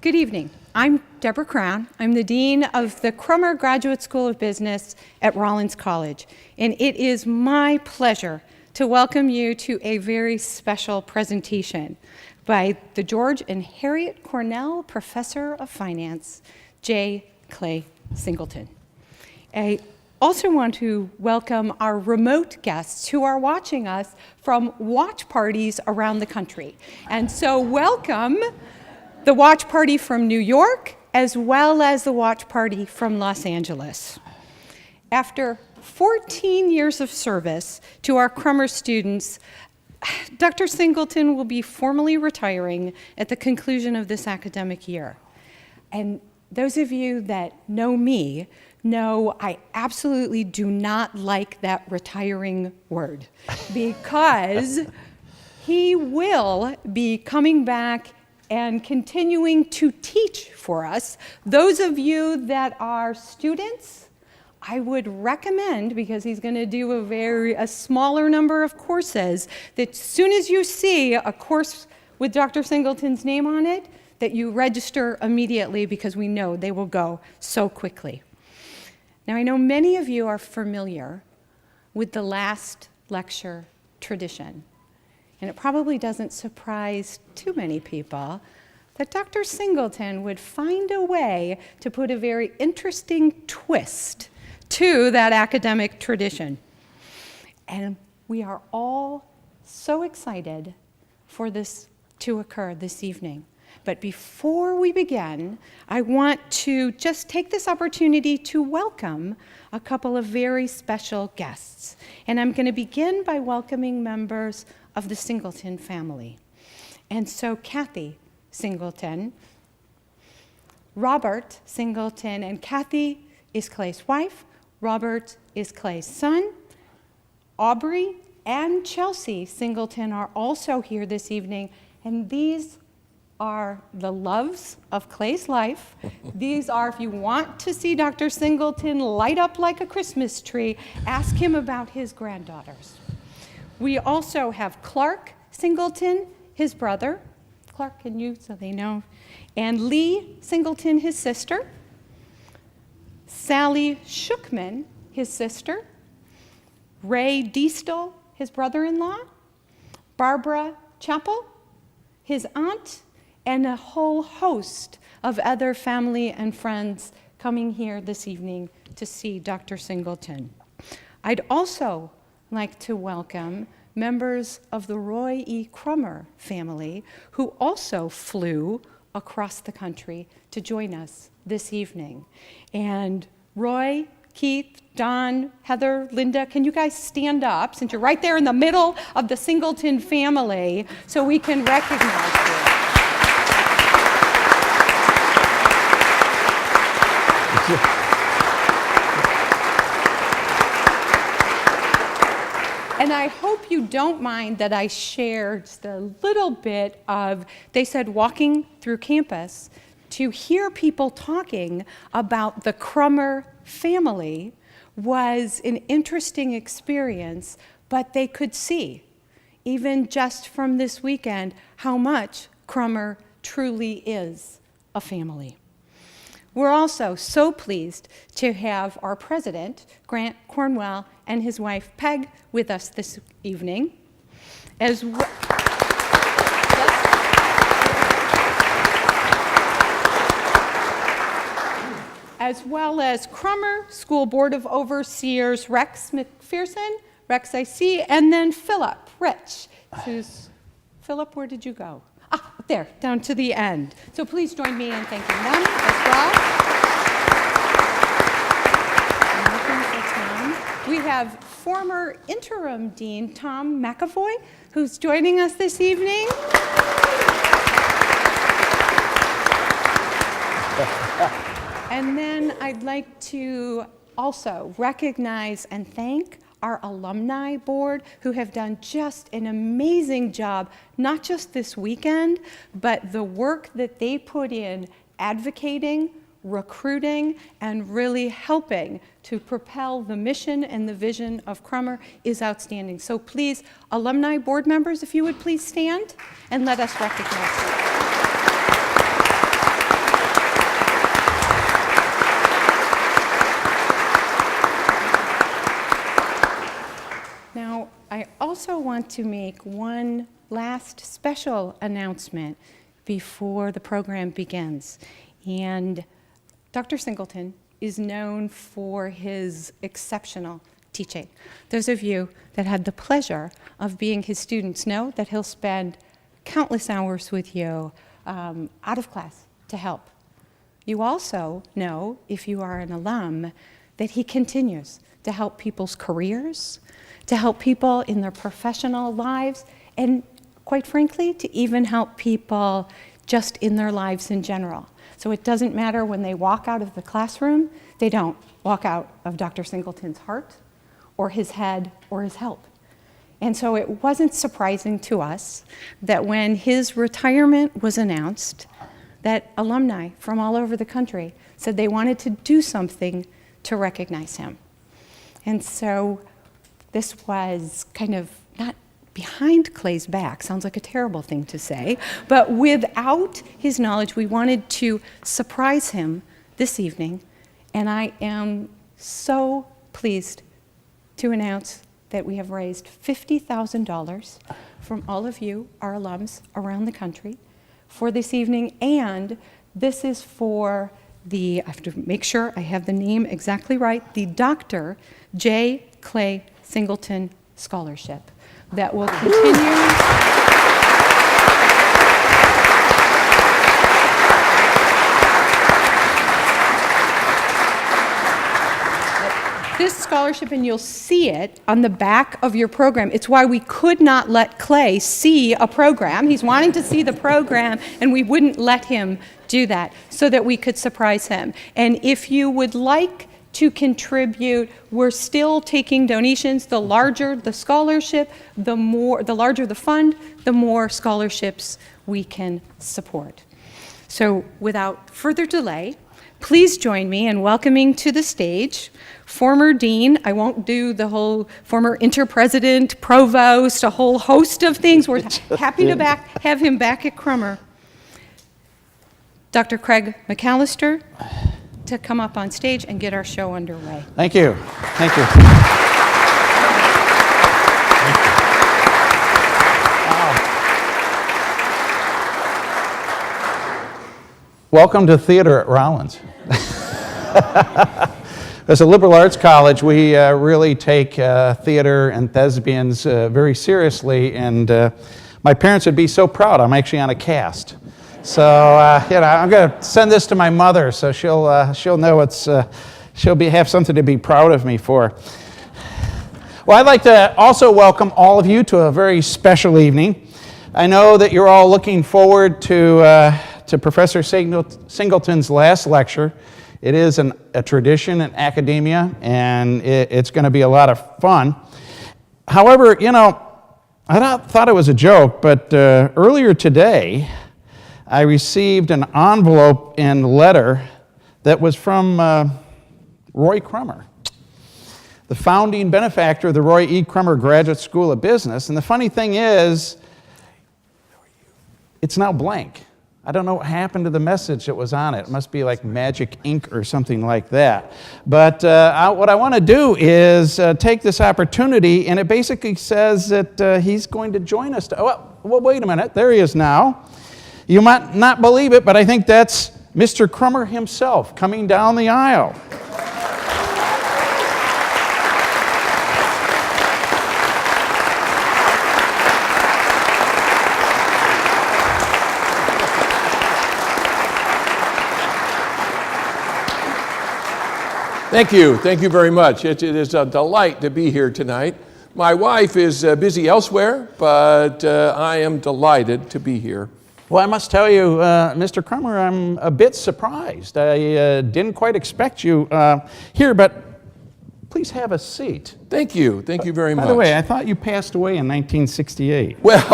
Good evening. I'm Deborah Crown. I'm the Dean of the Crummer Graduate School of Business at Rollins College, and it is my pleasure to welcome you to a very special presentation by the George and Harriet Cornell Professor of Finance, J. Clay Singleton. I also want to welcome our remote guests who are watching us from watch parties around the country. And so welcome the watch party from New York, as well as the watch party from Los Angeles. After 14 years of service to our Crummer students, Dr. Singleton will be formally retiring at the conclusion of this academic year. And those of you that know me know I absolutely do not like that retiring word, because he will be coming back and continuing to teach for us. Those of you that are students, I would recommend, because he's going to do a smaller number of courses, that as soon as you see a course with Dr. Singleton's name on it, that you register immediately, because we know they will go so quickly. Now, I know many of you are familiar with the last lecture tradition. And it probably doesn't surprise too many people that Dr. Singleton would find a way to put a very interesting twist to that academic tradition. And we are all so excited for this to occur this evening. But before we begin, I want to just take this opportunity to welcome a couple of very special guests. And I'm going to begin by welcoming members of the Singleton family. And so Kathy Singleton, Robert Singleton, and Kathy is Clay's wife, Robert is Clay's son, Aubrey and Chelsea Singleton are also here this evening, and these are the loves of Clay's life. These are, if you want to see Dr. Singleton light up like a Christmas tree, ask him about his granddaughters. We also have Clark Singleton, his brother. Clark, can you, so they know. And Lee Singleton, his sister. Sally Shookman, his sister. Ray Diestel, his brother-in-law. Barbara Chappell, his aunt, and a whole host of other family and friends coming here this evening to see Dr. Singleton. I'd also like to welcome members of the Roy E. Crummer family, who also flew across the country to join us this evening. And Roy, Keith, Don, Heather, Linda, can you guys stand up, since you're right there in the middle of the Singleton family, so we can recognize you. And I hope you don't mind that I shared just a little bit of, they said, walking through campus to hear people talking about the Crummer family was an interesting experience, but they could see, even just from this weekend, how much Crummer truly is a family. We're also so pleased to have our president, Grant Cornwell, and his wife, Peg, with us this evening, as well as Crummer School Board of Overseers, Rex McPherson, Rex I see, and then Philip Rich. Philip, where did you go? There, down to the end. So please join me in thanking them as well. We have former interim dean Tom McAvoy, who's joining us this evening. And then I'd like to also recognize and thank our alumni board, who have done just an amazing job, not just this weekend, but the work that they put in advocating, recruiting, and really helping to propel the mission and the vision of Crummer is outstanding. So please, alumni board members, if you would please stand and let us recognize you. want to make one last special announcement before the program begins. And Dr. Singleton is known for his exceptional teaching. Those of you that had the pleasure of being his students know that he'll spend countless hours with you out of class to help. You also know, if you are an alum, that he continues to help people's careers, to help people in their professional lives, and quite frankly, to even help people just in their lives in general. So it doesn't matter when they walk out of the classroom, they don't walk out of Dr. Singleton's heart or his head or his help. And so it wasn't surprising to us that when his retirement was announced, that alumni from all over the country said they wanted to do something to recognize him. And so this was kind of not behind Clay's back, sounds like a terrible thing to say, but without his knowledge, we wanted to surprise him this evening, and I am so pleased to announce that we have raised $50,000 from all of you, our alums around the country, for this evening, and this is for I have to make sure I have the name exactly right, the Dr. J. Clay Singleton Scholarship that will continue. This scholarship, and you'll see it on the back of your program. It's why we could not let Clay see a program. He's wanting to see the program, and we wouldn't let him do that so that we could surprise him. And if you would like to contribute, we're still taking donations. The larger the scholarship, the larger the fund, the more scholarships we can support. So without further delay, please join me in welcoming to the stage former dean. I won't do the whole former interpresident, provost, a whole host of things. We're happy to have him back at Crummer. Dr. Craig McAllister to come up on stage and get our show underway. Thank you. Thank you. Welcome to theater at Rollins. As a liberal arts college, we really take theater and thespians very seriously, and my parents would be so proud. I'm actually on a cast. So, I'm going to send this to my mother, so she'll know she'll have something to be proud of me for. Well, I'd like to also welcome all of you to a very special evening. I know that you're all looking forward to Professor Singleton's last lecture. It is a tradition in academia, and it's going to be a lot of fun. However, I thought it was a joke, but earlier today, I received an envelope and letter that was from Roy Crummer, the founding benefactor of the Roy E. Crummer Graduate School of Business. And the funny thing is, it's now blank. I don't know what happened to the message that was on it. It must be like magic ink or something like that. But what I want to do is take this opportunity, and it basically says that he's going to join us. Well, wait a minute. There he is now. You might not believe it, but I think that's Mr. Crummer himself coming down the aisle. Thank you. Thank you very much. It is a delight to be here tonight. My wife is busy elsewhere, but I am delighted to be here. Well, I must tell you, Mr. Crummer, I'm a bit surprised. I didn't quite expect you here, but please have a seat. Thank you. Thank you very much. By the way, I thought you passed away in 1968. Well,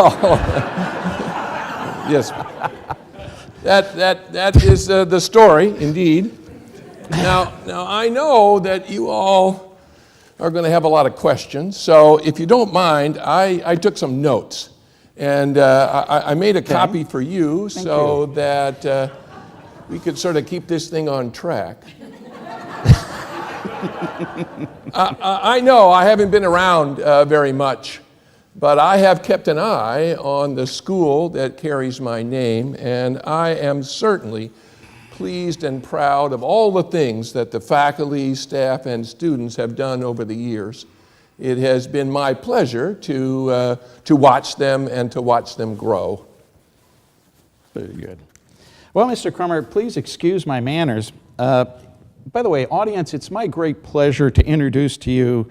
yes, that is the story, indeed. Now I know that you all are going to have a lot of questions, so if you don't mind, I took some notes, and I made a copy for you so that we could sort of keep this thing on track. I know I haven't been around very much, but I have kept an eye on the school that carries my name, and I am certainly pleased and proud of all the things that the faculty, staff, and students have done over the years. It has been my pleasure to watch them and to watch them grow. Very good. Well, Mr. Crummer, please excuse my manners. By the way, audience, it's my great pleasure to introduce to you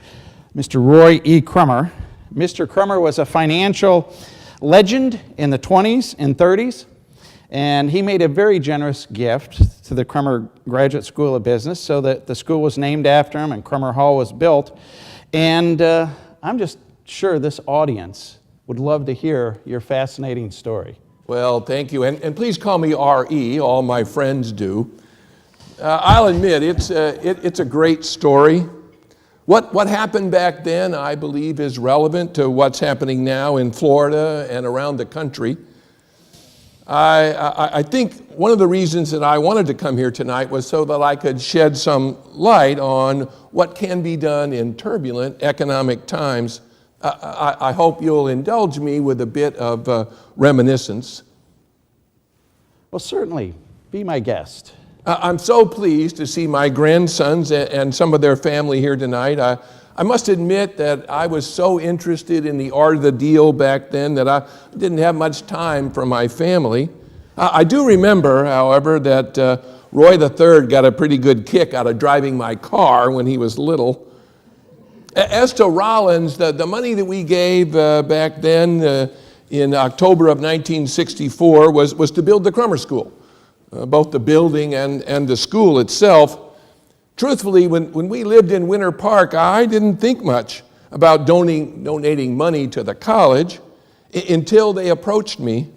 Mr. Roy E. Crummer. Mr. Crummer was a financial legend in the 20s and 30s, and he made a very generous gift to the Crummer Graduate School of Business so that the school was named after him and Crummer Hall was built. And I'm just sure this audience would love to hear your fascinating story. Well, thank you, and please call me R.E., all my friends do. I'll admit, it's a great story. What happened back then, I believe, is relevant to what's happening now in Florida and around the country. I think one of the reasons that I wanted to come here tonight was so that I could shed some light on what can be done in turbulent economic times. I hope you'll indulge me with a bit of reminiscence. Well, certainly. Be my guest. I'm so pleased to see my grandsons and some of their family here tonight. I must admit that I was so interested in the art of the deal back then that I didn't have much time for my family. I do remember, however, that Roy III got a pretty good kick out of driving my car when he was little. As to Rollins, the money that we gave back then in October of 1964 was to build the Crummer School. Both the building and the school itself. Truthfully, when we lived in Winter Park, I didn't think much about donating money to the college until they approached me.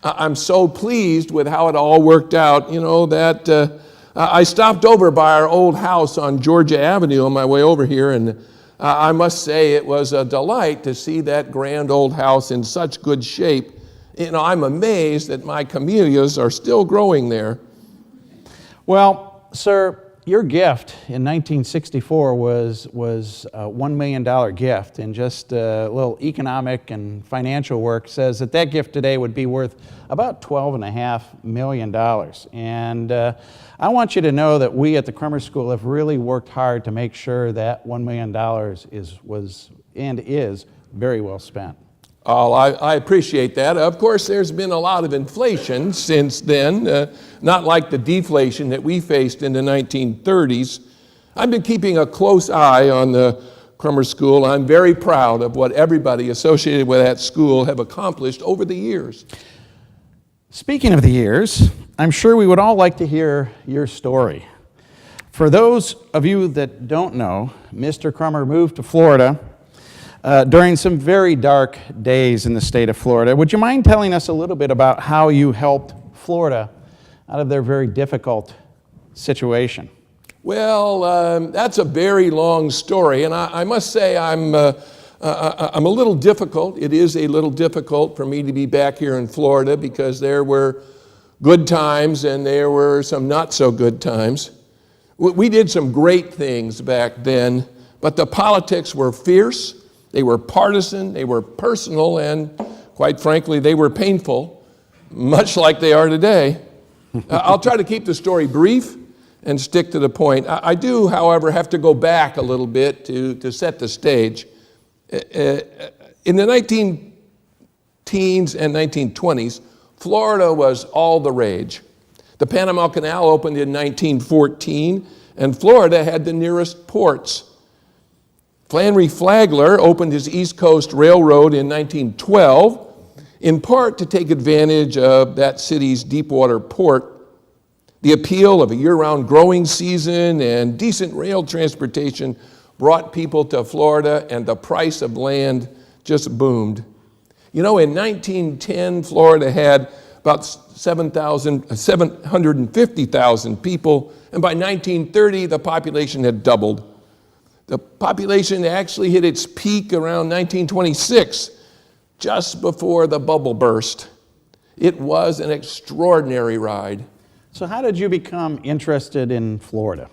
I'm so pleased with how it all worked out, that I stopped over by our old house on Georgia Avenue on my way over here, and I must say it was a delight to see that grand old house in such good shape. I'm amazed that my camellias are still growing there. Well, sir, your gift in 1964 was a $1 million gift, and just a little economic and financial work says that gift today would be worth about $12.5 million. And I want you to know that we at the Crummer School have really worked hard to make sure that $1 million is very well spent. Oh, I appreciate that. Of course, there's been a lot of inflation since then, not like the deflation that we faced in the 1930s. I've been keeping a close eye on the Crummer School. I'm very proud of what everybody associated with that school have accomplished over the years. Speaking of the years, I'm sure we would all like to hear your story. For those of you that don't know, Mr. Crummer moved to Florida during some very dark days in the state of Florida. Would you mind telling us a little bit about how you helped Florida out of their very difficult situation? Well, that's a very long story, and I must say I'm a little difficult. It is a little difficult for me to be back here in Florida because there were good times and there were some not so good times. We did some great things back then, but the politics were fierce. They were partisan, they were personal, and quite frankly, they were painful, much like they are today. I'll try to keep the story brief and stick to the point. I do, however, have to go back a little bit to set the stage. In the 19-teens and 1920s, Florida was all the rage. The Panama Canal opened in 1914, and Florida had the nearest ports. Flagler opened his East Coast Railroad in 1912, in part to take advantage of that city's deepwater port. The appeal of a year-round growing season and decent rail transportation brought people to Florida, and the price of land just boomed. In 1910, Florida had about 750,000 people, and by 1930, the population had doubled. The population actually hit its peak around 1926, just before the bubble burst. It was an extraordinary ride. So how did you become interested in Florida?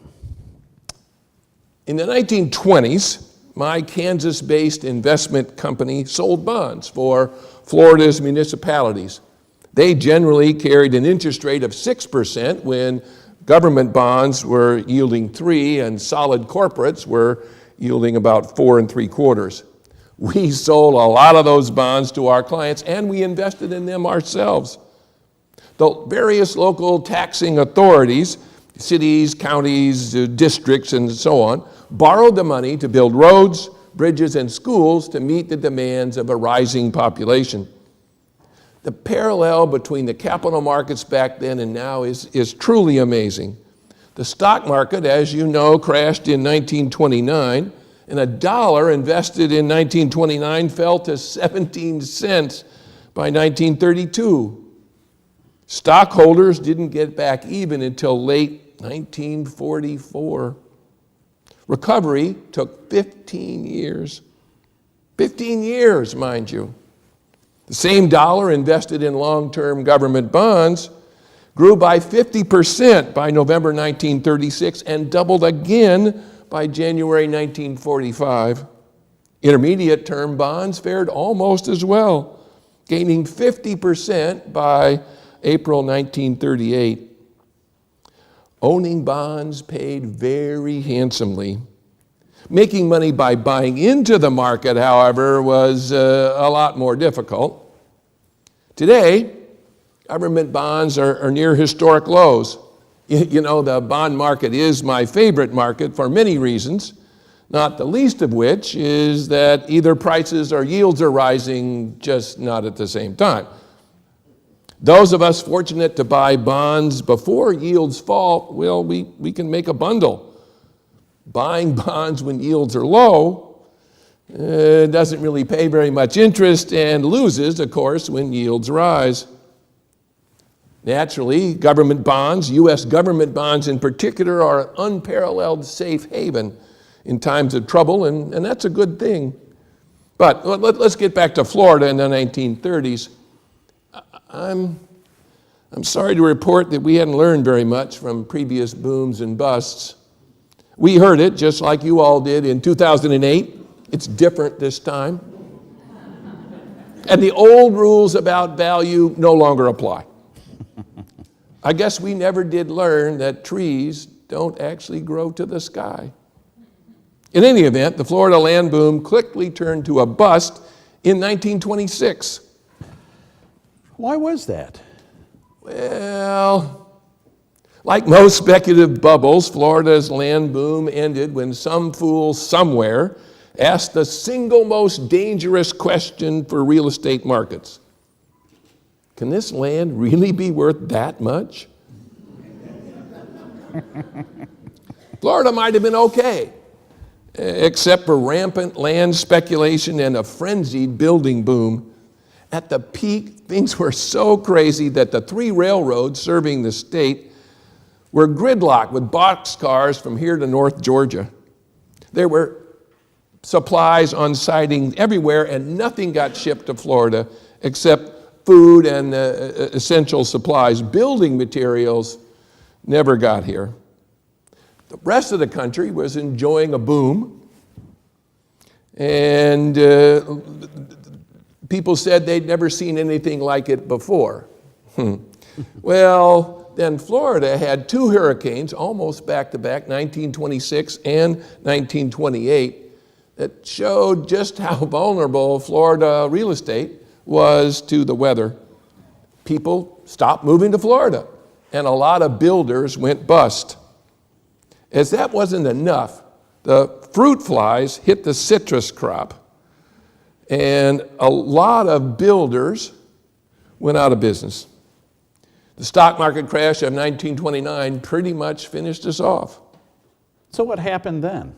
In the 1920s, my Kansas-based investment company sold bonds for Florida's municipalities. They generally carried an interest rate of 6% when government bonds were yielding 3% and solid corporates were yielding about 4.75%. We sold a lot of those bonds to our clients and we invested in them ourselves. The various local taxing authorities, cities, counties, districts, and so on, borrowed the money to build roads, bridges, and schools to meet the demands of a rising population. The parallel between the capital markets back then and now is truly amazing. The stock market, as you know, crashed in 1929, and a dollar invested in 1929 fell to 17 cents by 1932. Stockholders didn't get back even until late 1944. Recovery took 15 years. 15 years, mind you. The same dollar invested in long-term government bonds grew by 50% by November 1936 and doubled again by January 1945. Intermediate-term bonds fared almost as well, gaining 50% by April 1938. Owning bonds paid very handsomely. Making money by buying into the market, however, was a lot more difficult. Today, government bonds are near historic lows. You know, the bond market is my favorite market for many reasons, not the least of which is that either prices or yields are rising, just not at the same time. Those of us fortunate to buy bonds before yields fall, well, we can make a bundle. Buying bonds when yields are low doesn't really pay very much interest and loses, of course, when yields rise. Naturally, government bonds, U.S. government bonds in particular, are an unparalleled safe haven in times of trouble, and that's a good thing. But let's get back to Florida in the 1930s. I'm sorry to report that we hadn't learned very much from previous booms and busts. We heard it just like you all did in 2008. It's different this time. And the old rules about value no longer apply. I guess we never did learn that trees don't actually grow to the sky. In any event, the Florida land boom quickly turned to a bust in 1926. Why was that? Well, like most speculative bubbles, Florida's land boom ended when some fool somewhere asked the single most dangerous question for real estate markets. Can this land really be worth that much? Florida might have been okay, except for rampant land speculation and a frenzied building boom. At the peak, things were so crazy that the 3 railroads serving the state were gridlocked with boxcars from here to North Georgia. There were supplies on siding everywhere, and nothing got shipped to Florida except food and essential supplies. Building materials never got here. The rest of the country was enjoying a boom, and people said they'd never seen anything like it before. Well, then Florida had 2 hurricanes, almost back-to-back, 1926 and 1928, that showed just how vulnerable Florida real estate was to the weather. People stopped moving to Florida, and a lot of builders went bust. As that wasn't enough, the fruit flies hit the citrus crop, and a lot of builders went out of business. The stock market crash of 1929 pretty much finished us off. So what happened then?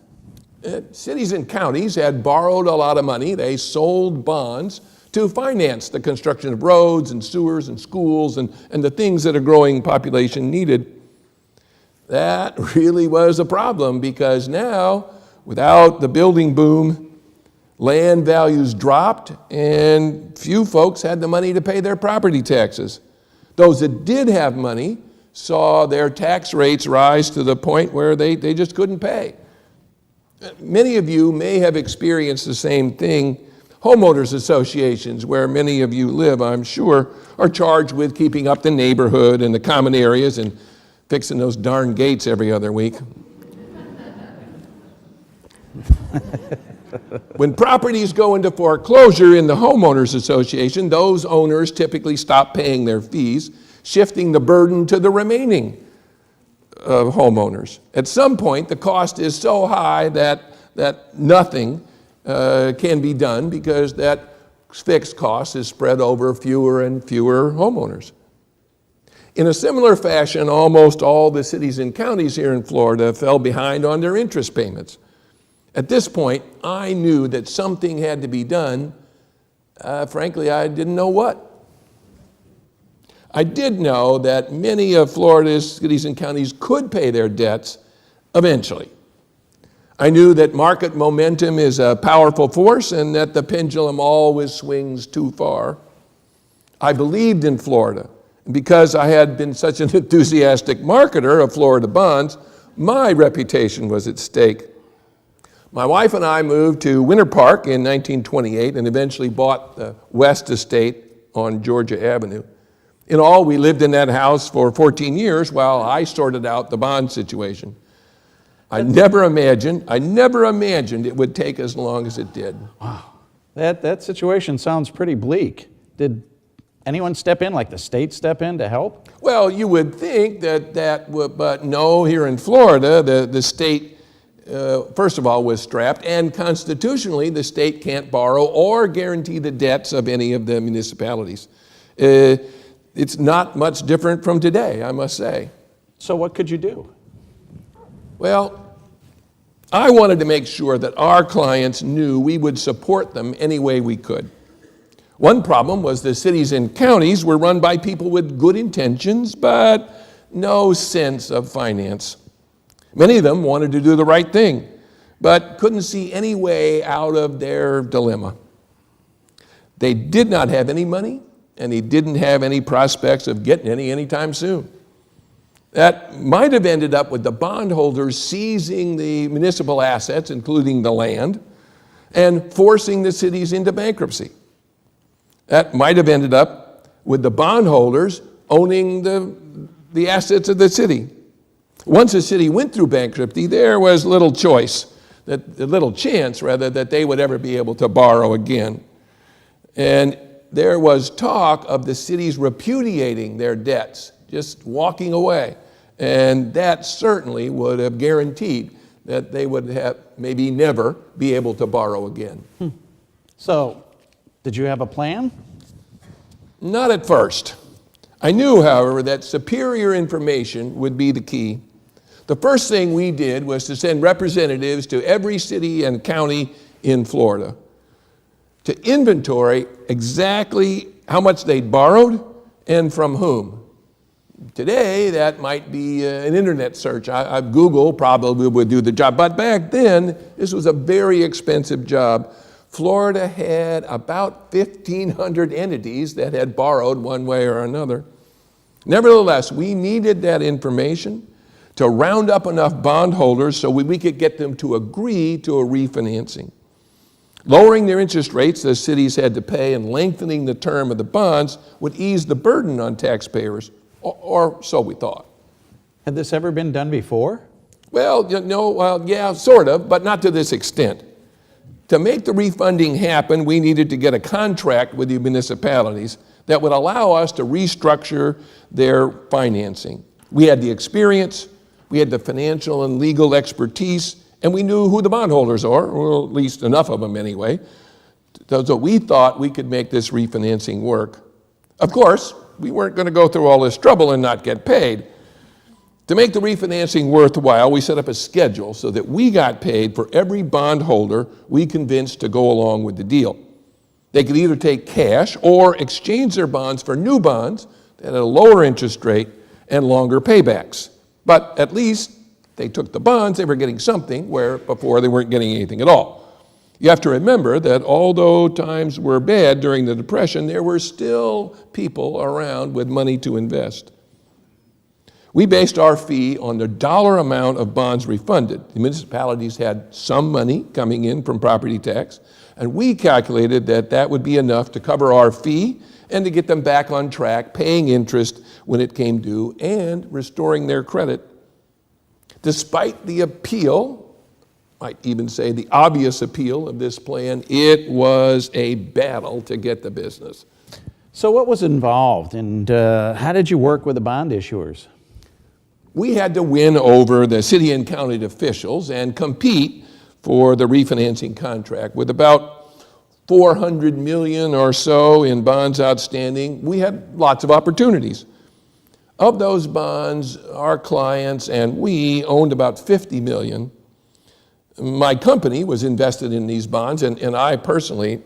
Cities and counties had borrowed a lot of money. They sold bonds to finance the construction of roads and sewers and schools and the things that a growing population needed. That really was a problem because now, without the building boom, land values dropped and few folks had the money to pay their property taxes. Those that did have money saw their tax rates rise to the point where they just couldn't pay. Many of you may have experienced the same thing. Homeowners associations, where many of you live, I'm sure, are charged with keeping up the neighborhood and the common areas and fixing those darn gates every other week. When properties go into foreclosure in the homeowners association, those owners typically stop paying their fees, shifting the burden to the remaining homeowners. At some point, the cost is so high that nothing can be done because that fixed cost is spread over fewer and fewer homeowners. In a similar fashion, almost all the cities and counties here in Florida fell behind on their interest payments. At this point, I knew that something had to be done. Frankly, I didn't know what. I did know that many of Florida's cities and counties could pay their debts eventually. I knew that market momentum is a powerful force and that the pendulum always swings too far. I believed in Florida. And because I had been such an enthusiastic marketer of Florida bonds, my reputation was at stake. My wife and I moved to Winter Park in 1928 and eventually bought the West Estate on Georgia Avenue. In all, we lived in that house for 14 years while I sorted out the bond situation. I never imagined it would take as long as it did. Wow. That situation sounds pretty bleak. Did anyone step in, like the state step in to help? Well, you would think that would, but no, here in Florida, the state, first of all, was strapped, and constitutionally, the state can't borrow or guarantee the debts of any of the municipalities. It's not much different from today, I must say. So what could you do? Well, I wanted to make sure that our clients knew we would support them any way we could. One problem was the cities and counties were run by people with good intentions, but no sense of finance. Many of them wanted to do the right thing, but couldn't see any way out of their dilemma. They did not have any money, and they didn't have any prospects of getting any anytime soon. That might have ended up with the bondholders seizing the municipal assets, including the land, and forcing the cities into bankruptcy. That might have ended up with the bondholders owning the assets of the city. Once the city went through bankruptcy, there was little chance that they would ever be able to borrow again. And there was talk of the cities repudiating their debts, just walking away. And that certainly would have guaranteed that they would have maybe never be able to borrow again. So, did you have a plan? Not at first. I knew, however, that superior information would be the key. The first thing we did was to send representatives to every city and county in Florida to inventory exactly how much they'd borrowed and from whom. Today, that might be an internet search. Google probably would do the job, but back then, this was a very expensive job. Florida had about 1,500 entities that had borrowed one way or another. Nevertheless, we needed that information to round up enough bondholders so we could get them to agree to a refinancing. Lowering their interest rates the cities had to pay and lengthening the term of the bonds would ease the burden on taxpayers, or so we thought. Had this ever been done before? Well, yeah, sort of, but not to this extent. To make the refunding happen, we needed to get a contract with the municipalities that would allow us to restructure their financing. We had the experience, we had the financial and legal expertise, and we knew who the bondholders are, or at least enough of them anyway. So we thought we could make this refinancing work. Of course, we weren't going to go through all this trouble and not get paid. To make the refinancing worthwhile, we set up a schedule so that we got paid for every bondholder we convinced to go along with the deal. They could either take cash or exchange their bonds for new bonds that had a lower interest rate and longer paybacks. But at least they took the bonds, they were getting something, where before they weren't getting anything at all. You have to remember that although times were bad during the Depression, there were still people around with money to invest. We based our fee on the dollar amount of bonds refunded. The municipalities had some money coming in from property tax, and we calculated that that would be enough to cover our fee and to get them back on track, paying interest when it came due and restoring their credit. Despite the appeal, might even say the obvious appeal of this plan, it was a battle to get the business. So what was involved, and how did you work with the bond issuers? We had to win over the city and county officials and compete for the refinancing contract. With about $400 million or so in bonds outstanding, we had lots of opportunities. Of those bonds, our clients and we owned about $50 million. My company was invested in these bonds, and I personally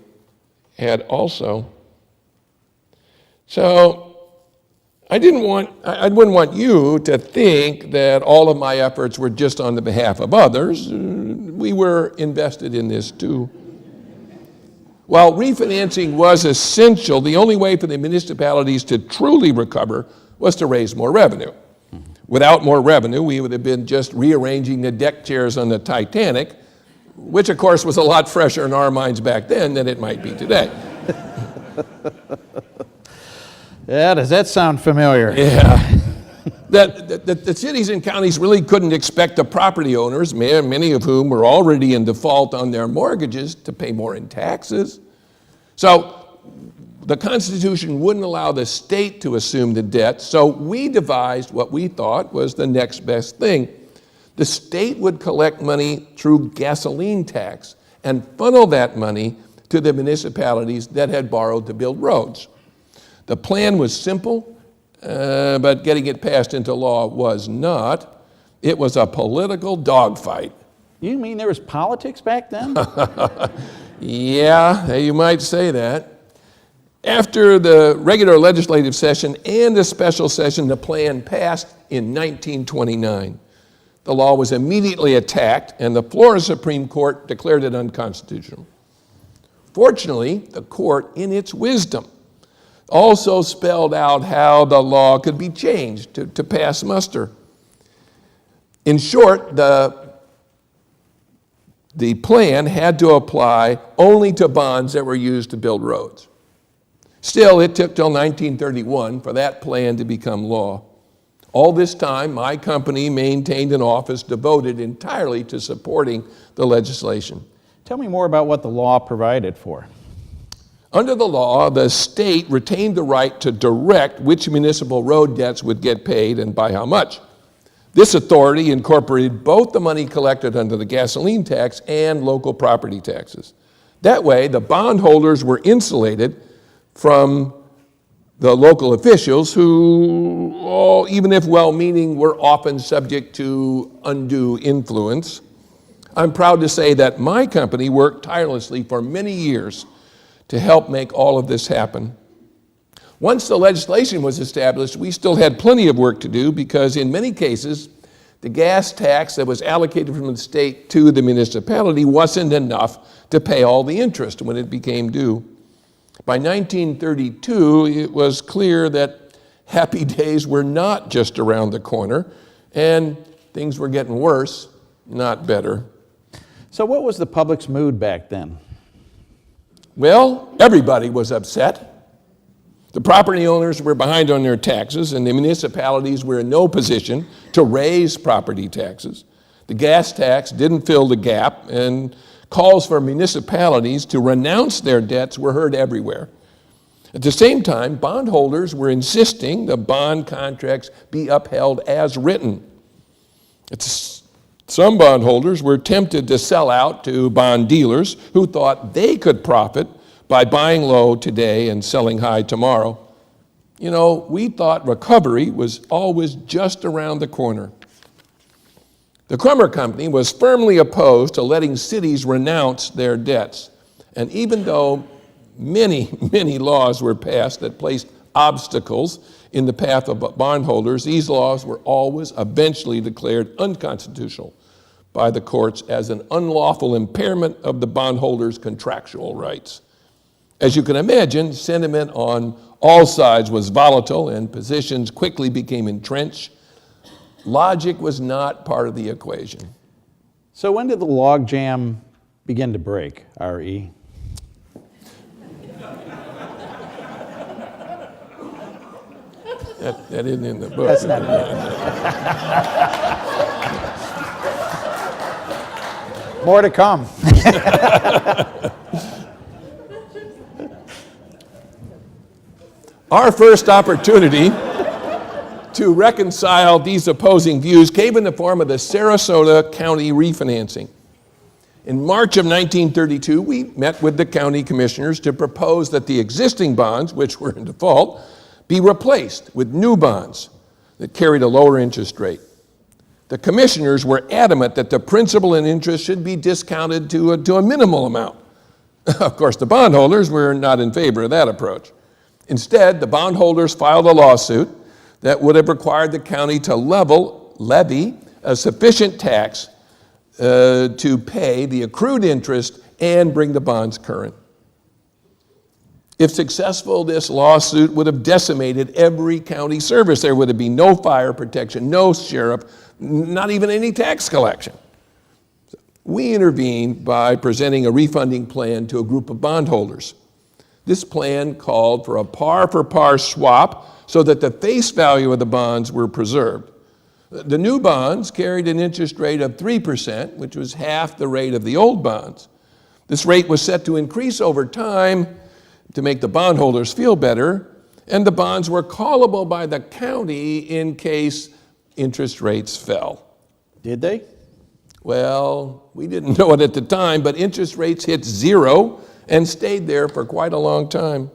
had also. So I wouldn't want you to think that all of my efforts were just on the behalf of others. We were invested in this too. While refinancing was essential, the only way for the municipalities to truly recover was to raise more revenue. Without more revenue, we would have been just rearranging the deck chairs on the Titanic, which of course was a lot fresher in our minds back then than it might be today. Yeah, does that sound familiar? Yeah. The cities and counties really couldn't expect the property owners, many of whom were already in default on their mortgages, to pay more in taxes. So the Constitution wouldn't allow the state to assume the debt, so we devised what we thought was the next best thing. The state would collect money through gasoline tax and funnel that money to the municipalities that had borrowed to build roads. The plan was simple, but getting it passed into law was not. It was a political dogfight. You mean there was politics back then? Yeah, you might say that. After the regular legislative session and the special session, the plan passed in 1929. The law was immediately attacked, and the Florida Supreme Court declared it unconstitutional. Fortunately, the court, in its wisdom, also spelled out how the law could be changed to pass muster. In short, the plan had to apply only to bonds that were used to build roads. Still, it took till 1931 for that plan to become law. All this time, my company maintained an office devoted entirely to supporting the legislation. Tell me more about what the law provided for. Under the law, the state retained the right to direct which municipal road debts would get paid and by how much. This authority incorporated both the money collected under the gasoline tax and local property taxes. That way, the bondholders were insulated from the local officials who, even if well-meaning, were often subject to undue influence. I'm proud to say that my company worked tirelessly for many years to help make all of this happen. Once the legislation was established, we still had plenty of work to do because in many cases, the gas tax that was allocated from the state to the municipality wasn't enough to pay all the interest when it became due. By 1932, it was clear that happy days were not just around the corner, and things were getting worse, not better. So what was the public's mood back then? Well, everybody was upset. The property owners were behind on their taxes, and the municipalities were in no position to raise property taxes. The gas tax didn't fill the gap, and calls for municipalities to renounce their debts were heard everywhere. At the same time, bondholders were insisting the bond contracts be upheld as written. Some bondholders were tempted to sell out to bond dealers who thought they could profit by buying low today and selling high tomorrow. You know, we thought recovery was always just around the corner. The Crummer Company was firmly opposed to letting cities renounce their debts. And even though many laws were passed that placed obstacles in the path of bondholders, these laws were always eventually declared unconstitutional by the courts as an unlawful impairment of the bondholders' contractual rights. As you can imagine, sentiment on all sides was volatile and positions quickly became entrenched. Logic was not part of the equation. So when did the log jam begin to break, R.E.? That isn't in the book. That's not it. More to come. Our first opportunity to reconcile these opposing views came in the form of the Sarasota County refinancing. In March of 1932, we met with the county commissioners to propose that the existing bonds, which were in default, be replaced with new bonds that carried a lower interest rate. The commissioners were adamant that the principal and interest should be discounted to a minimal amount. Of course, the bondholders were not in favor of that approach. Instead, the bondholders filed a lawsuit that would have required the county to levy a sufficient tax to pay the accrued interest and bring the bonds current. If successful, this lawsuit would have decimated every county service. There would have been no fire protection, no sheriff, not even any tax collection. We intervened by presenting a refunding plan to a group of bondholders. This plan called for a par-for-par swap so that the face value of the bonds were preserved. The new bonds carried an interest rate of 3%, which was half the rate of the old bonds. This rate was set to increase over time to make the bondholders feel better, and the bonds were callable by the county in case interest rates fell. Did they? Well, we didn't know it at the time, but interest rates hit zero and stayed there for quite a long time.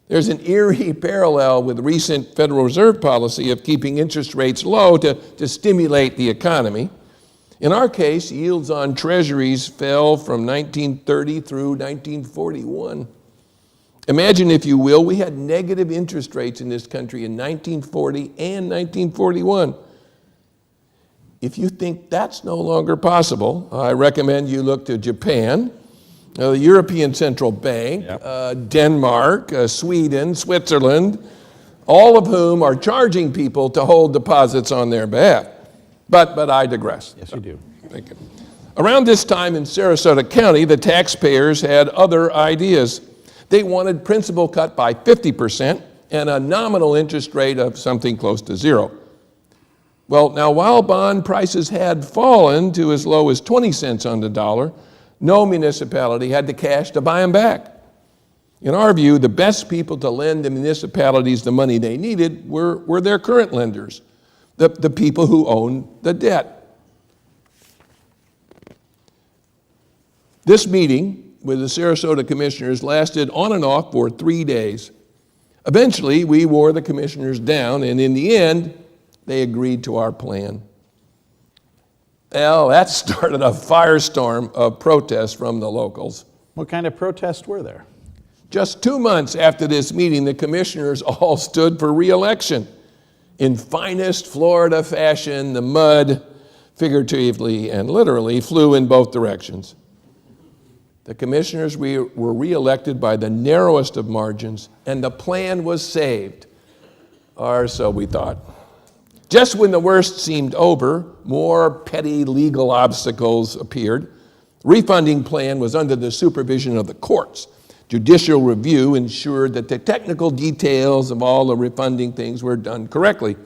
There's an eerie parallel with recent Federal Reserve policy of keeping interest rates low to stimulate the economy. In our case, yields on treasuries fell from 1930 through 1941. Imagine, if you will, we had negative interest rates in this country in 1940 and 1941. If you think that's no longer possible, I recommend you look to Japan, the European Central Bank, Denmark, Sweden, Switzerland, all of whom are charging people to hold deposits on their behalf. But I digress. Yes, you do. Thank you. Around this time in Sarasota County, the taxpayers had other ideas. They wanted principal cut by 50% and a nominal interest rate of something close to zero. Well, now, while bond prices had fallen to as low as 20 cents on the dollar, no municipality had the cash to buy them back. In our view, the best people to lend the municipalities the money they needed were their current lenders, the people who owned the debt. This meeting with the Sarasota commissioners lasted on and off for 3 days. Eventually, we wore the commissioners down, and in the end, they agreed to our plan. Well, that started a firestorm of protests from the locals. What kind of protests were there? Just 2 months after this meeting, the commissioners all stood for re-election. In finest Florida fashion, the mud, figuratively and literally, flew in both directions. The commissioners were re-elected by the narrowest of margins, and the plan was saved, or so we thought. Just when the worst seemed over, more petty legal obstacles appeared. The refunding plan was under the supervision of the courts. Judicial review ensured that the technical details of all the refunding things were done correctly.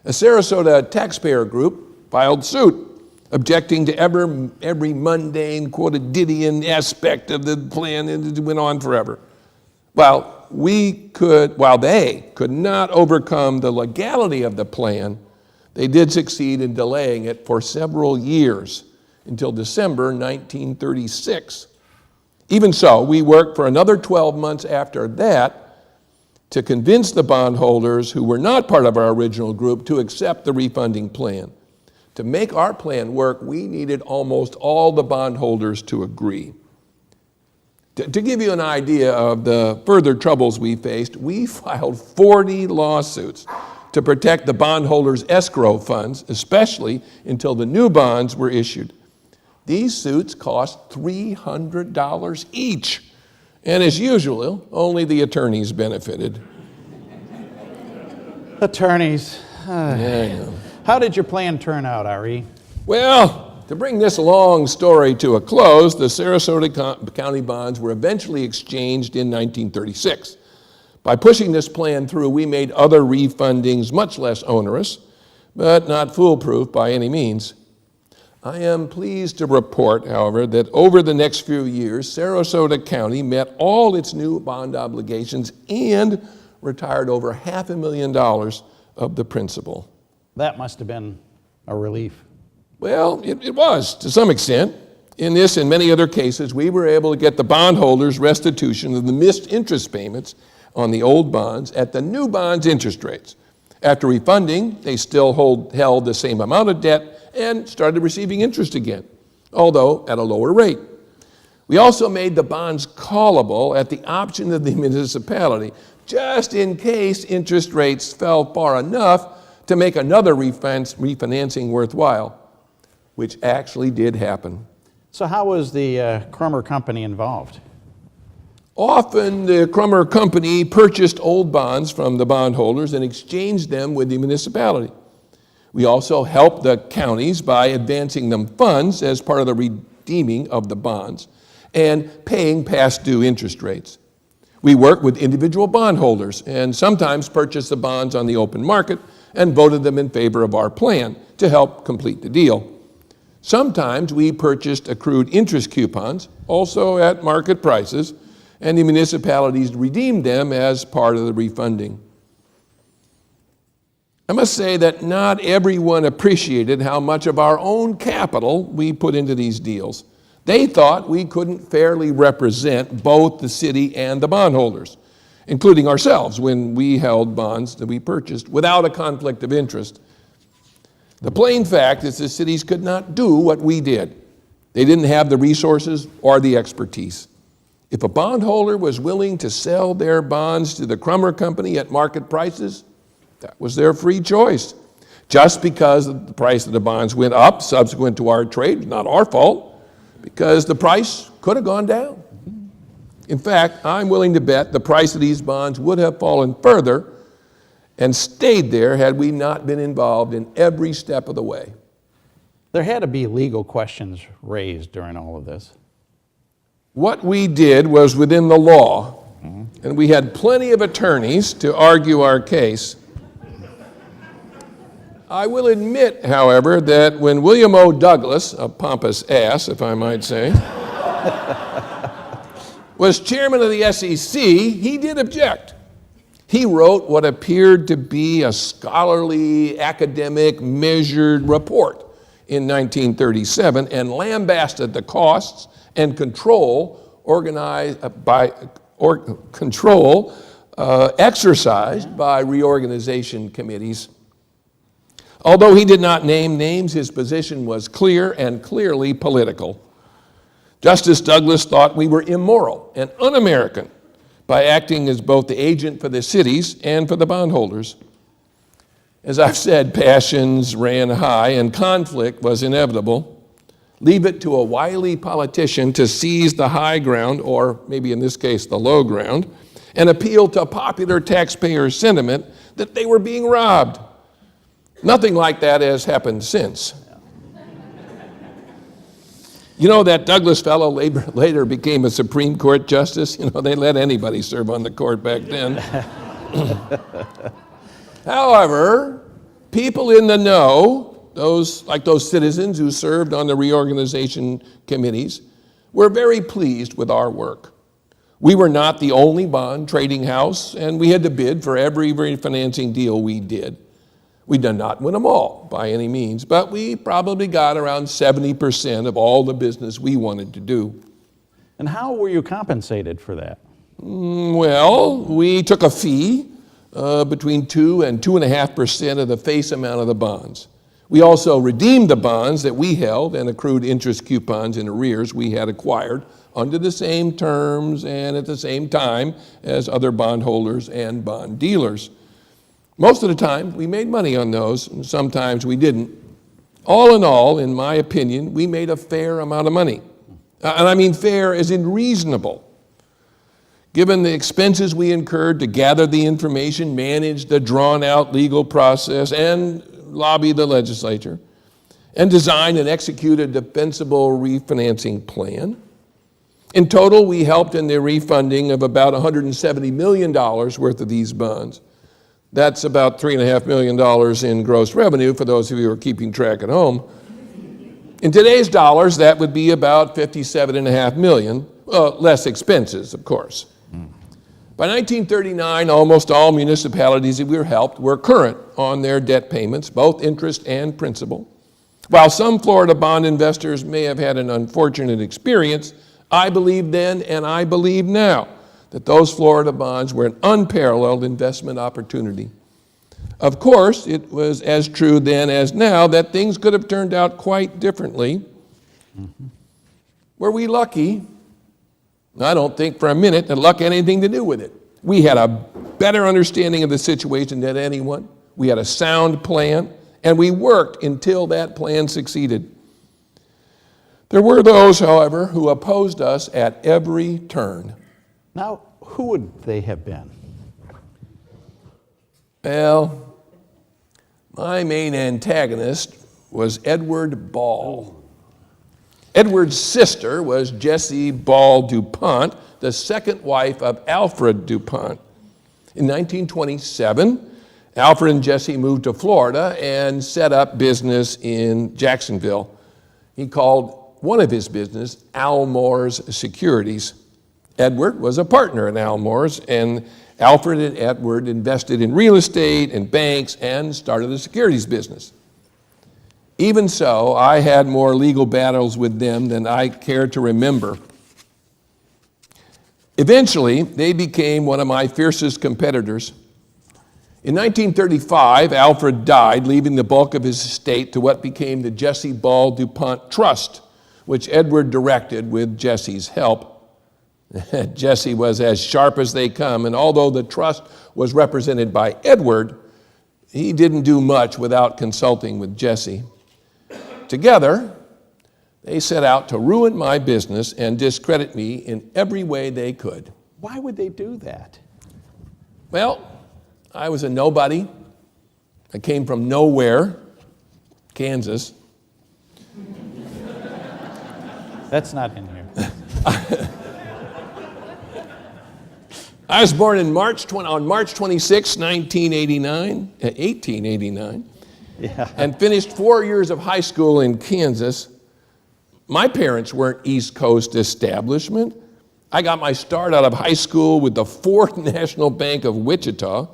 A Sarasota taxpayer group filed suit, objecting to every mundane, quotidian aspect of the plan, and it went on forever. While they could not overcome the legality of the plan, they did succeed in delaying it for several years, until December 1936. Even so, we worked for another 12 months after that to convince the bondholders who were not part of our original group to accept the refunding plan. To make our plan work, we needed almost all the bondholders to agree. To give you an idea of the further troubles we faced, we filed 40 lawsuits to protect the bondholders' escrow funds, especially until the new bonds were issued. These suits cost $300 each, and as usual, only the attorneys benefited. Attorneys. Yeah, I know. How did your plan turn out, R.E.? Well, to bring this long story to a close, the Sarasota County bonds were eventually exchanged in 1936. By pushing this plan through, we made other refundings much less onerous, but not foolproof by any means. I am pleased to report, however, that over the next few years, Sarasota County met all its new bond obligations and retired over $500,000 of the principal. That must have been a relief. Well, it was, to some extent. In this and many other cases, we were able to get the bondholders restitution of the missed interest payments on the old bonds at the new bonds' interest rates. After refunding, they still held the same amount of debt and started receiving interest again, although at a lower rate. We also made the bonds callable at the option of the municipality, just in case interest rates fell far enough to make another refinancing worthwhile, which actually did happen. So how was the Crummer Company involved? Often the Crummer Company purchased old bonds from the bondholders and exchanged them with the municipality. We also helped the counties by advancing them funds as part of the redeeming of the bonds and paying past due interest rates. We worked with individual bondholders and sometimes purchased the bonds on the open market and voted them in favor of our plan to help complete the deal. Sometimes we purchased accrued interest coupons, also at market prices, and the municipalities redeemed them as part of the refunding. I must say that not everyone appreciated how much of our own capital we put into these deals. They thought we couldn't fairly represent both the city and the bondholders, including ourselves when we held bonds that we purchased without a conflict of interest. The plain fact is the cities could not do what we did. They didn't have the resources or the expertise. If a bondholder was willing to sell their bonds to the Crummer Company at market prices, that was their free choice. Just because the price of the bonds went up subsequent to our trade, not our fault, because the price could have gone down. In fact, I'm willing to bet the price of these bonds would have fallen further and stayed there had we not been involved in every step of the way. There had to be legal questions raised during all of this. What we did was within the law, and we had plenty of attorneys to argue our case. I will admit, however, that when William O. Douglas, a pompous ass, if I might say, was chairman of the SEC, he did object. He wrote what appeared to be a scholarly, academic, measured report in 1937 and lambasted the costs and control exercised by reorganization committees. Although he did not name names, his position was clear and clearly political. Justice Douglas thought we were immoral and un-American by acting as both the agent for the cities and for the bondholders. As I've said, passions ran high and conflict was inevitable. Leave it to a wily politician to seize the high ground, or maybe in this case the low ground, and appeal to popular taxpayer sentiment that they were being robbed. Nothing like that has happened since. You know, that Douglas fellow later became a Supreme Court justice. You know, they let anybody serve on the court back then. However, people in the know, those citizens who served on the reorganization committees, were very pleased with our work. We were not the only bond trading house, and we had to bid for every refinancing deal we did. We did not win them all by any means, but we probably got around 70% of all the business we wanted to do. And how were you compensated for that? Well, we took a fee between 2 and 2.5% of the face amount of the bonds. We also redeemed the bonds that we held and accrued interest coupons in arrears we had acquired under the same terms and at the same time as other bondholders and bond dealers. Most of the time, we made money on those, and sometimes we didn't. All in all, in my opinion, we made a fair amount of money. And I mean fair as in reasonable. Given the expenses we incurred to gather the information, manage the drawn-out legal process, and lobby the legislature, and design and execute a defensible refinancing plan. In total, we helped in the refunding of about $170 million worth of these bonds. That's about $3.5 million in gross revenue for those of you who are keeping track at home. In today's dollars, that would be about $57.5 million, less expenses, of course. By 1939, almost all municipalities that we helped were current on their debt payments, both interest and principal. While some Florida bond investors may have had an unfortunate experience, I believe then and I believe now that those Florida bonds were an unparalleled investment opportunity. Of course, it was as true then as now that things could have turned out quite differently. Were we lucky? I don't think for a minute that luck had anything to do with it. We had a better understanding of the situation than anyone. We had a sound plan, and we worked until that plan succeeded. There were those, however, who opposed us at every turn. Now, who would they have been? Well, my main antagonist was Edward Ball. Edward's sister was Jessie Ball DuPont, the second wife of Alfred DuPont. In 1927, Alfred and Jessie moved to Florida and set up business in Jacksonville. He called one of his business Almore's Securities. Edward was a partner in Almore's, and Alfred and Edward invested in real estate and banks and started a securities business. Even so, I had more legal battles with them than I care to remember. Eventually, they became one of my fiercest competitors. In 1935, Alfred died, leaving the bulk of his estate to what became the Jessie Ball DuPont Trust, which Edward directed with Jessie's help. Jessie was as sharp as they come, and although the trust was represented by Edward, he didn't do much without consulting with Jessie. Together, they set out to ruin my business and discredit me in every way they could. Why would they do that? Well, I was a nobody. I came from nowhere, Kansas. That's not in here. I was born on March 26, 1889, Yeah. and finished 4 years of high school in Kansas. My parents weren't East Coast establishment. I got my start out of high school with the Fourth National Bank of Wichita.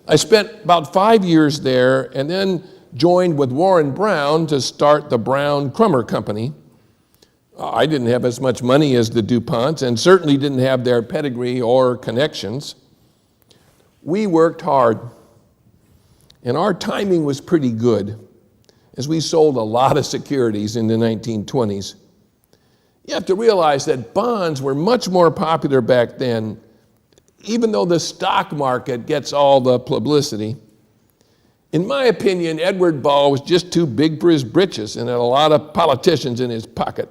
I spent about 5 years there and then joined with Warren Brown to start the Brown Crummer Company. I didn't have as much money as the DuPonts and certainly didn't have their pedigree or connections. We worked hard, and our timing was pretty good as we sold a lot of securities in the 1920s. You have to realize that bonds were much more popular back then, even though the stock market gets all the publicity. In my opinion, Edward Ball was just too big for his britches and had a lot of politicians in his pocket.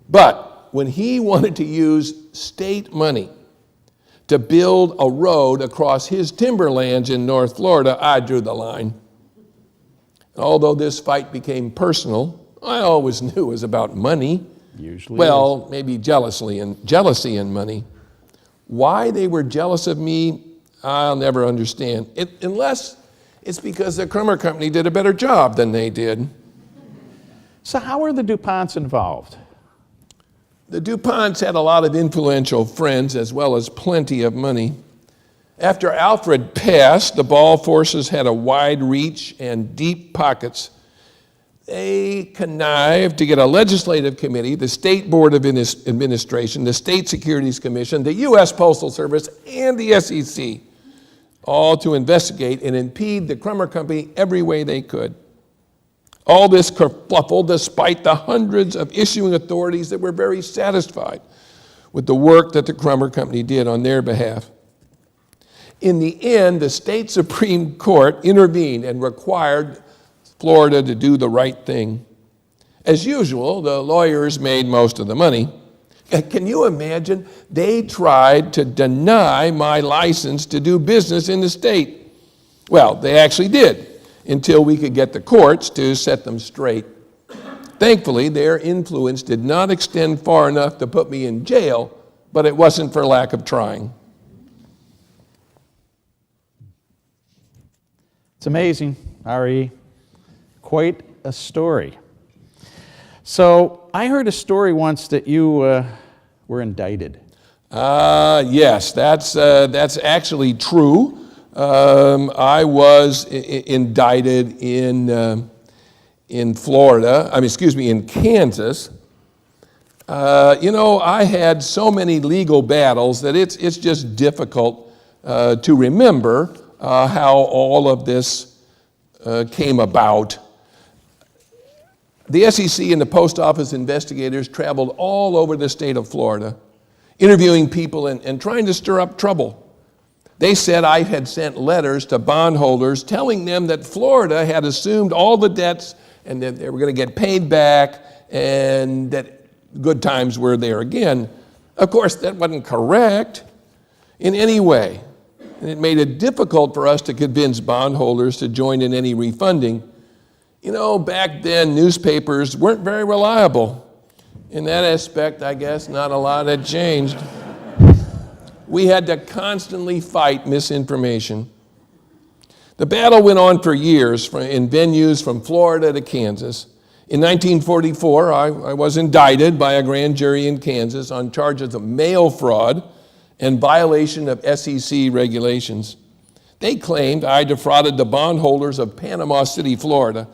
But when he wanted to use state money to build a road across his timberlands in North Florida, I drew the line. Although this fight became personal, I always knew it was about money. Usually Well, maybe jealousy and money. Why they were jealous of me, I'll never understand. Unless it's because the Crummer Company did a better job than they did. So how are the DuPonts involved? The DuPonts had a lot of influential friends as well as plenty of money. After Alfred passed, the Ball forces had a wide reach and deep pockets. They connived to get a legislative committee, the State Board of Administration, the State Securities Commission, the U.S. Postal Service, and the SEC, all to investigate and impede the Crummer Company every way they could. All this kerfluffle despite the hundreds of issuing authorities that were very satisfied with the work that the Crummer Company did on their behalf. In the end, the state Supreme Court intervened and required Florida to do the right thing. As usual, the lawyers made most of the money. Can you imagine? They tried to deny my license to do business in the state. Well, they actually did. until we could get the courts to set them straight. Thankfully, their influence did not extend far enough to put me in jail, but it wasn't for lack of trying. It's amazing, R.E. Quite a story. So I heard a story once that you were indicted. Yes, that's actually true. I was indicted in Florida, in Kansas. I had so many legal battles that it's just difficult to remember how all of this came about. The SEC and the post office investigators traveled all over the state of Florida, interviewing people and trying to stir up trouble. They said I had sent letters to bondholders telling them that Florida had assumed all the debts and that they were going to get paid back and that good times were there again. Of course, that wasn't correct in any way. And it made it difficult for us to convince bondholders to join in any refunding. Back then, newspapers weren't very reliable. In that aspect, I guess not a lot had changed. We had to constantly fight misinformation. The battle went on for years in venues from Florida to Kansas. In 1944, I was indicted by a grand jury in Kansas on charges of mail fraud and violation of SEC regulations. They claimed I defrauded the bondholders of Panama City, Florida,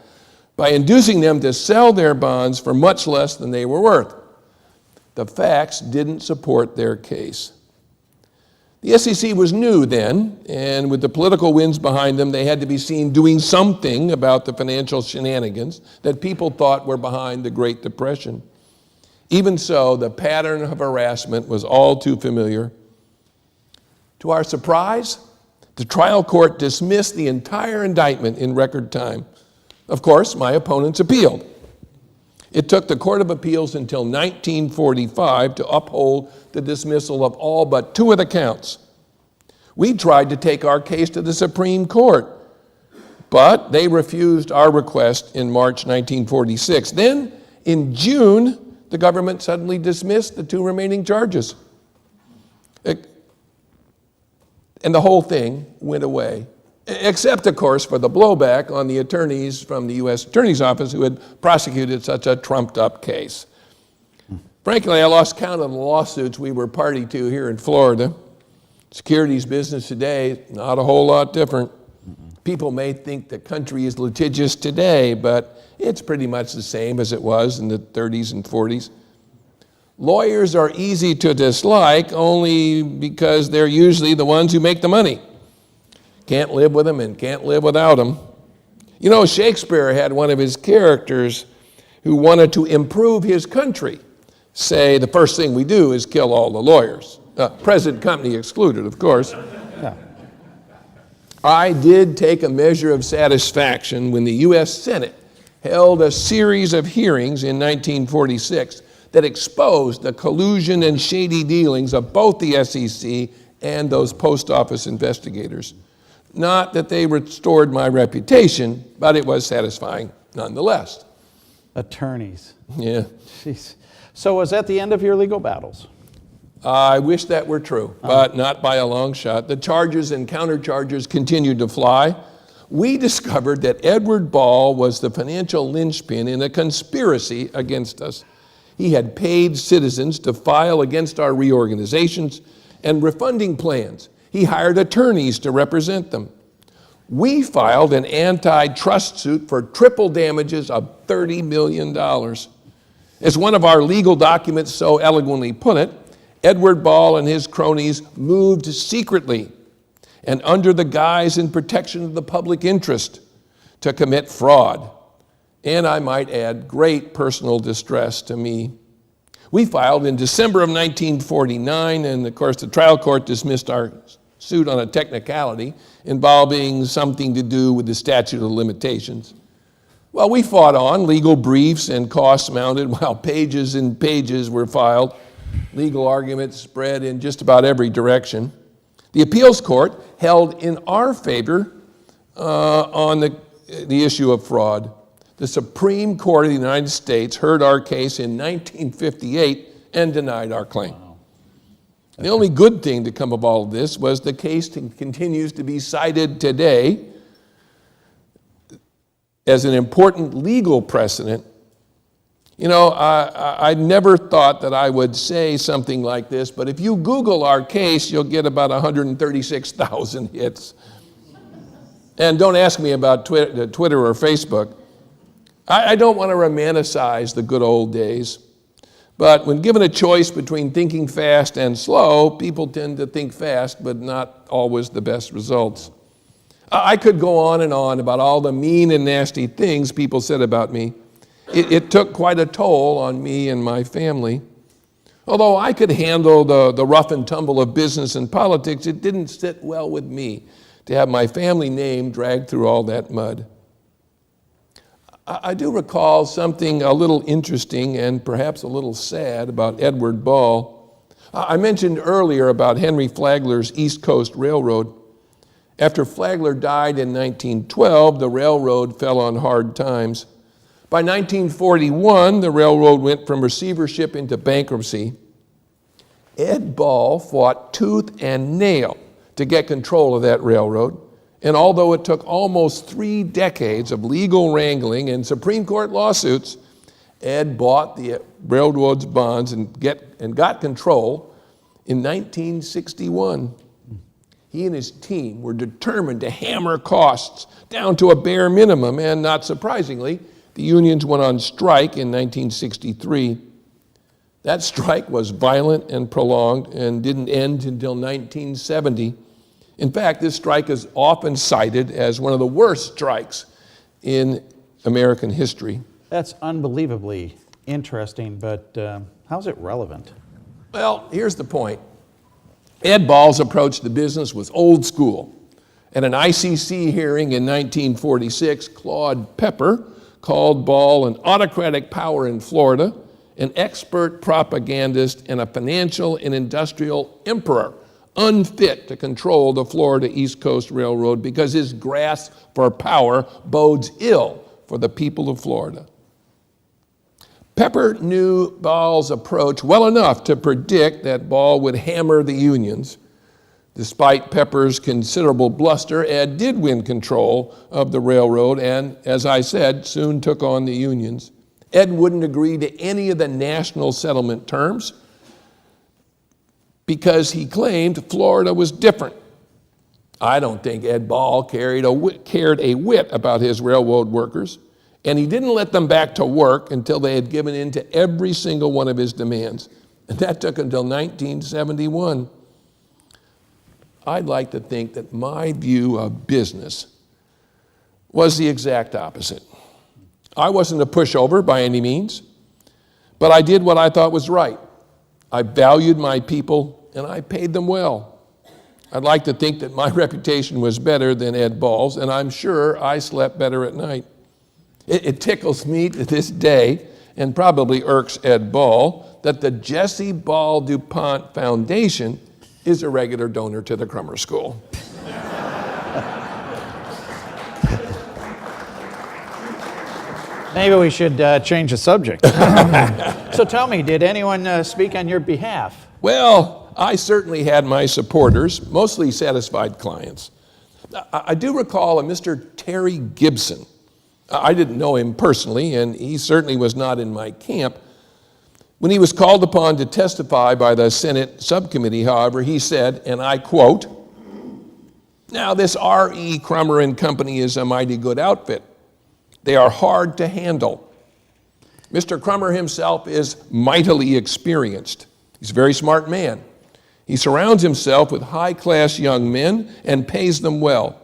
by inducing them to sell their bonds for much less than they were worth. The facts didn't support their case. The SEC was new then, and with the political winds behind them, they had to be seen doing something about the financial shenanigans that people thought were behind the Great Depression. Even so, the pattern of harassment was all too familiar. To our surprise, the trial court dismissed the entire indictment in record time. Of course, my opponents appealed. It took the Court of Appeals until 1945 to uphold the dismissal of all but two of the counts. We tried to take our case to the Supreme Court, but they refused our request in March 1946. Then, in June, the government suddenly dismissed the two remaining charges. And the whole thing went away. Except, of course, for the blowback on the attorneys from the U.S. Attorney's Office who had prosecuted such a trumped-up case. Frankly, I lost count of the lawsuits we were party to here in Florida. Securities business today, not a whole lot different. People may think the country is litigious today, but it's pretty much the same as it was in the 30s and 40s. Lawyers are easy to dislike only because they're usually the ones who make the money. Can't live with them and can't live without them. Shakespeare had one of his characters who wanted to improve his country say the first thing we do is kill all the lawyers. Present company excluded, of course. Yeah. I did take a measure of satisfaction when the U.S. Senate held a series of hearings in 1946 that exposed the collusion and shady dealings of both the SEC and those post office investigators. Not that they restored my reputation, but it was satisfying nonetheless. Attorneys. Yeah. Jeez. So was that the end of your legal battles? I wish that were true, but not by a long shot. The charges and countercharges continued to fly. We discovered that Edward Ball was the financial linchpin in a conspiracy against us. He had paid citizens to file against our reorganizations and refunding plans. He hired attorneys to represent them. We filed an antitrust suit for triple damages of $30 million. As one of our legal documents so eloquently put it, Edward Ball and his cronies moved secretly and under the guise and protection of the public interest to commit fraud, and I might add, great personal distress to me. We filed in December of 1949, and of course the trial court dismissed our suit on a technicality involving something to do with the statute of limitations. Well, we fought on, legal briefs and costs mounted while pages and pages were filed. Legal arguments spread in just about every direction. The appeals court held in our favor on the the issue of fraud. The Supreme Court of the United States heard our case in 1958 and denied our claim. The only good thing to come of all of this was the case continues to be cited today as an important legal precedent. You know, I never thought that I would say something like this, but if you Google our case, you'll get about 136,000 hits. And don't ask me about Twitter or Facebook. I don't want to romanticize the good old days, but when given a choice between thinking fast and slow, people tend to think fast, but not always the best results. I could go on and on about all the mean and nasty things people said about me. It took quite a toll on me and my family. Although I could handle the rough and tumble of business and politics, it didn't sit well with me to have my family name dragged through all that mud. I do recall something a little interesting and perhaps a little sad about Edward Ball. I mentioned earlier about Henry Flagler's East Coast Railroad. After Flagler died in 1912, the railroad fell on hard times. By 1941, the railroad went from receivership into bankruptcy. Ed Ball fought tooth and nail to get control of that railroad. And although it took almost 3 decades of legal wrangling and Supreme Court lawsuits, Ed bought the railroad's bonds and got control in 1961. He and his team were determined to hammer costs down to a bare minimum, and not surprisingly, the unions went on strike in 1963. That strike was violent and prolonged and didn't end until 1970. In fact, this strike is often cited as one of the worst strikes in American history. That's unbelievably interesting, but how's it relevant? Well, here's the point. Ed Ball's approach to business was old school. At an ICC hearing in 1946, Claude Pepper called Ball an autocratic power in Florida, an expert propagandist, and a financial and industrial emperor, unfit to control the Florida East Coast Railroad because his grasp for power bodes ill for the people of Florida. Pepper knew Ball's approach well enough to predict that Ball would hammer the unions. Despite Pepper's considerable bluster, Ed did win control of the railroad and, as I said, soon took on the unions. Ed wouldn't agree to any of the national settlement terms because he claimed Florida was different. I don't think Ed Ball cared a whit about his railroad workers, and he didn't let them back to work until they had given in to every single one of his demands. And that took until 1971. I'd like to think that my view of business was the exact opposite. I wasn't a pushover by any means, but I did what I thought was right. I valued my people and I paid them well. I'd like to think that my reputation was better than Ed Ball's, and I'm sure I slept better at night. It tickles me to this day, and probably irks Ed Ball, that the Jesse Ball DuPont Foundation is a regular donor to the Crummer School. Maybe we should change the subject. So tell me, did anyone speak on your behalf? Well, I certainly had my supporters, mostly satisfied clients. I do recall a Mr. Terry Gibson. I didn't know him personally, and he certainly was not in my camp. When he was called upon to testify by the Senate subcommittee, however, he said, and I quote, "Now this R.E. Crummer and Company is a mighty good outfit. They are hard to handle. Mr. Crummer himself is mightily experienced. He's a very smart man. He surrounds himself with high-class young men and pays them well.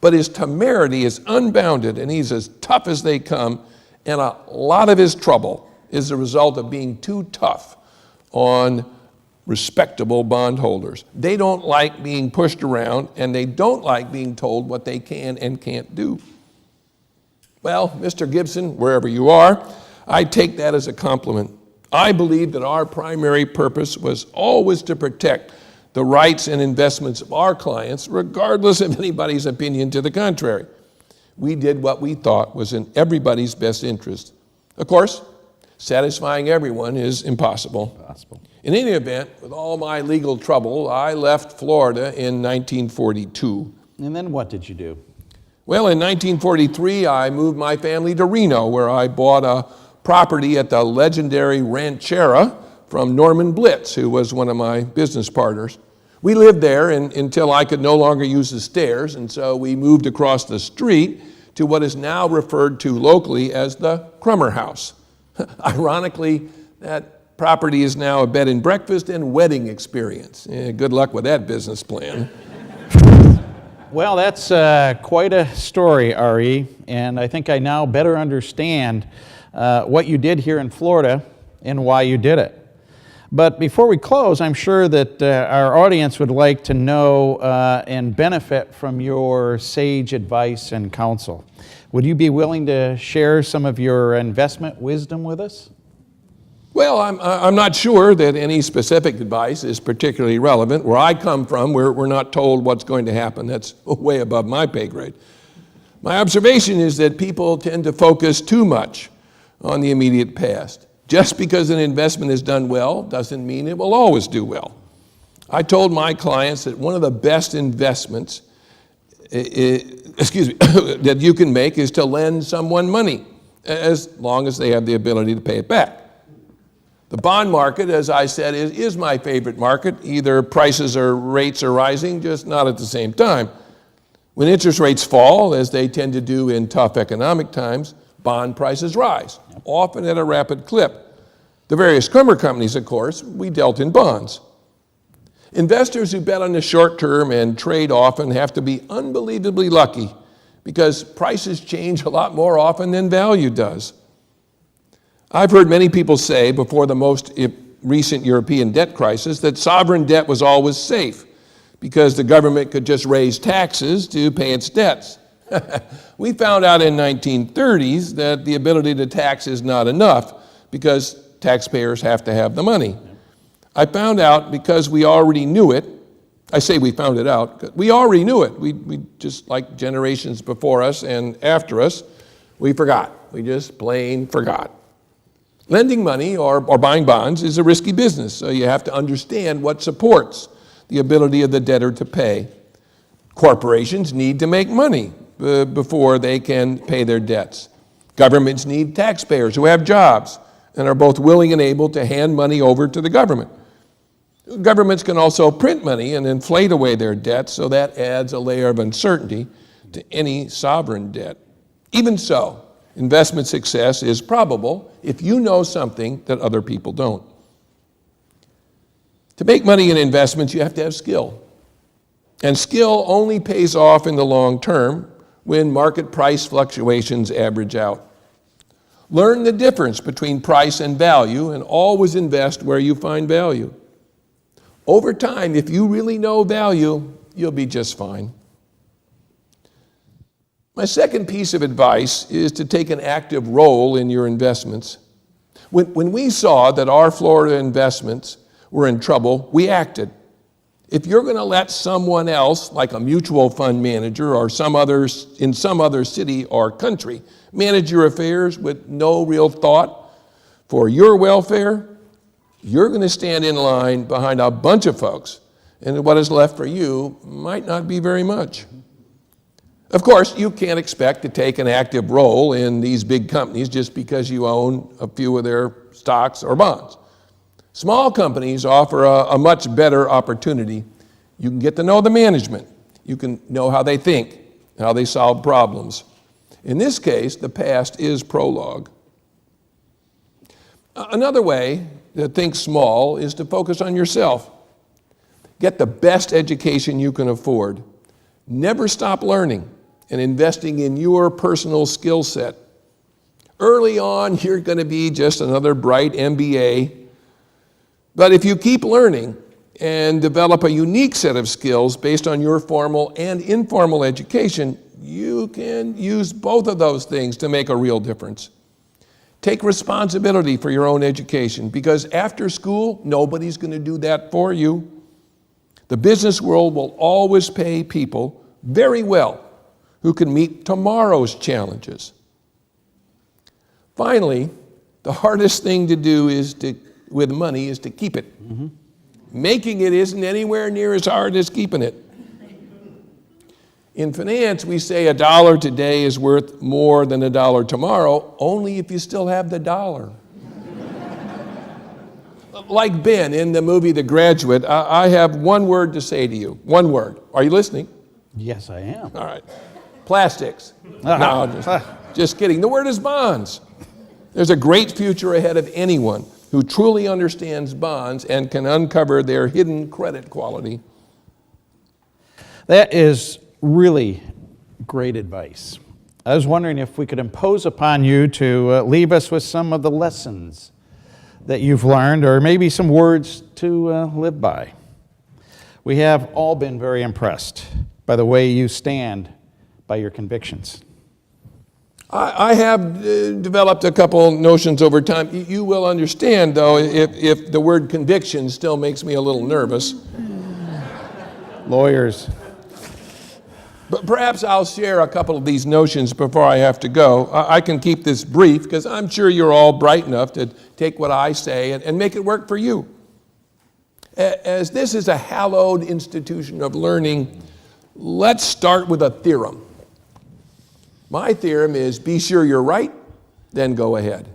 But his temerity is unbounded, and he's as tough as they come, and a lot of his trouble is the result of being too tough on respectable bondholders. They don't like being pushed around, and they don't like being told what they can and can't do." Well, Mr. Gibson, wherever you are, I take that as a compliment. I believe that our primary purpose was always to protect the rights and investments of our clients, regardless of anybody's opinion to the contrary. We did what we thought was in everybody's best interest. Of course, satisfying everyone is impossible. In any event, with all my legal trouble, I left Florida in 1942. And then what did you do? Well, in 1943, I moved my family to Reno, where I bought a property at the legendary Ranchera from Norman Blitz, who was one of my business partners. We lived there until I could no longer use the stairs, and so we moved across the street to what is now referred to locally as the Crummer House. Ironically, that property is now a bed and breakfast and wedding experience. Good luck with that business plan. Well, that's quite a story, R.E., and I think I now better understand what you did here in Florida and why you did it. But before we close, I'm sure that our audience would like to know and benefit from your sage advice and counsel. Would you be willing to share some of your investment wisdom with us? Well, I'm not sure that any specific advice is particularly relevant. Where I come from, we're not told what's going to happen. That's way above my pay grade. My observation is that people tend to focus too much on the immediate past. Just because an investment is done well doesn't mean it will always do well. I told my clients that one of the best investments that you can make is to lend someone money, as long as they have the ability to pay it back. The bond market, as I said, is my favorite market. Either prices or rates are rising, just not at the same time. When interest rates fall, as they tend to do in tough economic times, bond prices rise, often at a rapid clip. The various Crummer companies, of course, we dealt in bonds. Investors who bet on the short term and trade often have to be unbelievably lucky because prices change a lot more often than value does. I've heard many people say before the most recent European debt crisis that sovereign debt was always safe because the government could just raise taxes to pay its debts. We found out in 1930s that the ability to tax is not enough because taxpayers have to have the money. I found out because we already knew it. I say we found it out. We already knew it. We just like generations before us and after us, we forgot. We just plain forgot. Lending money or buying bonds is a risky business, so you have to understand what supports the ability of the debtor to pay. Corporations need to make money before they can pay their debts. Governments need taxpayers who have jobs and are both willing and able to hand money over to the government. Governments can also print money and inflate away their debts, so that adds a layer of uncertainty to any sovereign debt. Even so, investment success is probable if you know something that other people don't. To make money in investments, you have to have skill. And skill only pays off in the long term when market price fluctuations average out. Learn the difference between price and value and always invest where you find value. Over time, if you really know value, you'll be just fine. My second piece of advice is to take an active role in your investments. When we saw that our Florida investments were in trouble, we acted. If you're going to let someone else, like a mutual fund manager or in some other city or country, manage your affairs with no real thought for your welfare, you're going to stand in line behind a bunch of folks, and what is left for you might not be very much. Of course, you can't expect to take an active role in these big companies just because you own a few of their stocks or bonds. Small companies offer a much better opportunity. You can get to know the management. You can know how they think, how they solve problems. In this case, the past is prologue. Another way to think small is to focus on yourself. Get the best education you can afford. Never stop learning and investing in your personal skill set. Early on, you're going to be just another bright MBA. But if you keep learning and develop a unique set of skills based on your formal and informal education, you can use both of those things to make a real difference. Take responsibility for your own education because after school, nobody's going to do that for you. The business world will always pay people very well who can meet tomorrow's challenges. Finally, the hardest thing to do with money is to keep it. Mm-hmm. Making it isn't anywhere near as hard as keeping it. In finance, we say $1 today is worth more than $1 tomorrow, only if you still have the dollar. Like Ben in the movie The Graduate, I have one word to say to you. One word. Are you listening? Yes, I am. All right. Plastics. No, just kidding. The word is bonds. There's a great future ahead of anyone who truly understands bonds and can uncover their hidden credit quality. That is really great advice. I was wondering if we could impose upon you to leave us with some of the lessons that you've learned, or maybe some words to live by. We have all been very impressed by the way you stand by your convictions. I have developed a couple notions over time. You will understand, though, if the word conviction still makes me a little nervous. Lawyers. But perhaps I'll share a couple of these notions before I have to go. I can keep this brief because I'm sure you're all bright enough to take what I say and make it work for you. As this is a hallowed institution of learning, let's start with a theorem. My theorem is be sure you're right, then go ahead.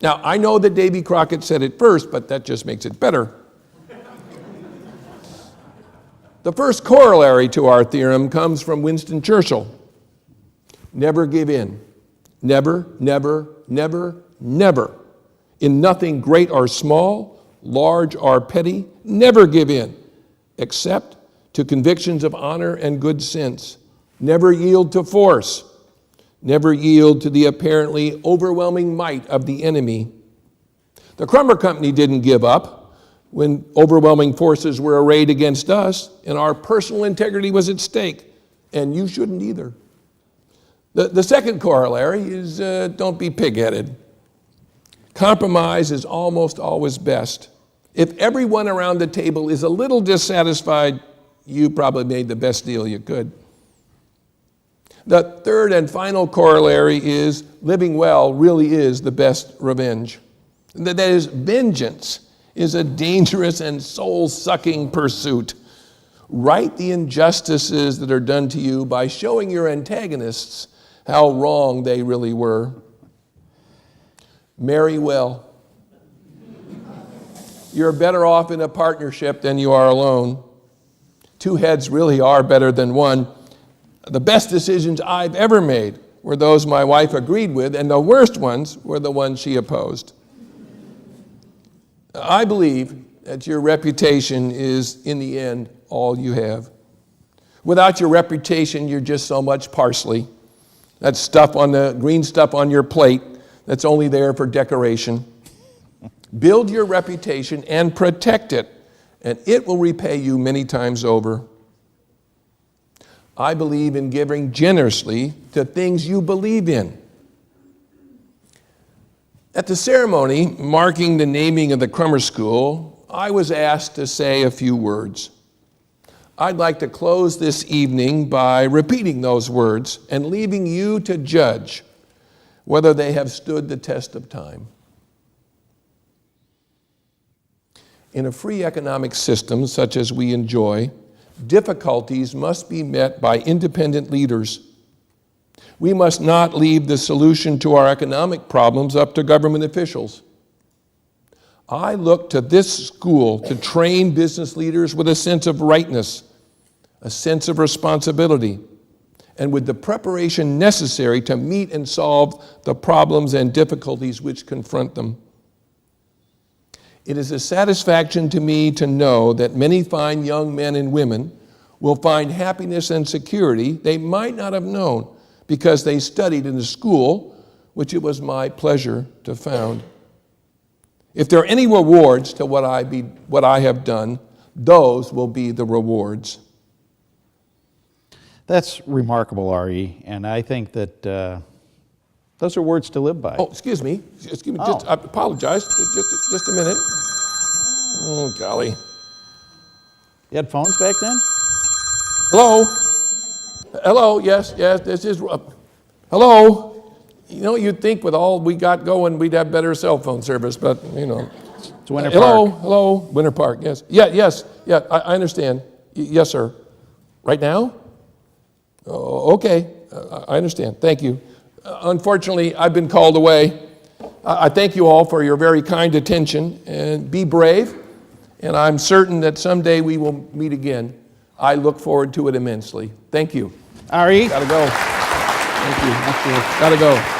Now, I know that Davy Crockett said it first, but that just makes it better. The first corollary to our theorem comes from Winston Churchill. Never give in. Never, never, never, never. In nothing great or small, large or petty, never give in, except to convictions of honor and good sense. Never yield to force. Never yield to the apparently overwhelming might of the enemy. The Crummer Company didn't give up when overwhelming forces were arrayed against us and our personal integrity was at stake, and you shouldn't either. The second corollary is don't be pig-headed. Compromise is almost always best. If everyone around the table is a little dissatisfied, you probably made the best deal you could. The third and final corollary is living well really is the best revenge. That is, vengeance is a dangerous and soul-sucking pursuit. Right the injustices that are done to you by showing your antagonists how wrong they really were. Marry well. You're better off in a partnership than you are alone. Two heads really are better than one. The best decisions I've ever made were those my wife agreed with, and the worst ones were the ones she opposed. I believe that your reputation is, in the end, all you have. Without your reputation, you're just so much parsley. That stuff on the green stuff on your plate that's only there for decoration. Build your reputation and protect it, and it will repay you many times over. I believe in giving generously to things you believe in. At the ceremony marking the naming of the Crummer School, I was asked to say a few words. I'd like to close this evening by repeating those words and leaving you to judge whether they have stood the test of time. In a free economic system such as we enjoy, difficulties must be met by independent leaders. We must not leave the solution to our economic problems up to government officials. I look to this school to train business leaders with a sense of rightness, a sense of responsibility, and with the preparation necessary to meet and solve the problems and difficulties which confront them. It is a satisfaction to me to know that many fine young men and women will find happiness and security they might not have known because they studied in a school which it was my pleasure to found. If there are any rewards to what I have done, those will be the rewards. That's remarkable, R.E., and I think that those are words to live by. Oh, excuse me. I apologize. Just a minute. Oh, golly. You had phones back then? Hello? Hello, yes, this is, hello? You know, you'd think with all we got going, we'd have better cell phone service, but, you know. It's Winter Hello, Park. hello, Winter Park, yes. Yeah, I understand. Yes, sir. Right now? Oh, okay, I understand. Thank you. Unfortunately, I've been called away. I thank you all for your very kind attention, and be brave, and I'm certain that someday we will meet again. I look forward to it immensely. Thank you. Ari? Gotta go. Thank you. Gotta go.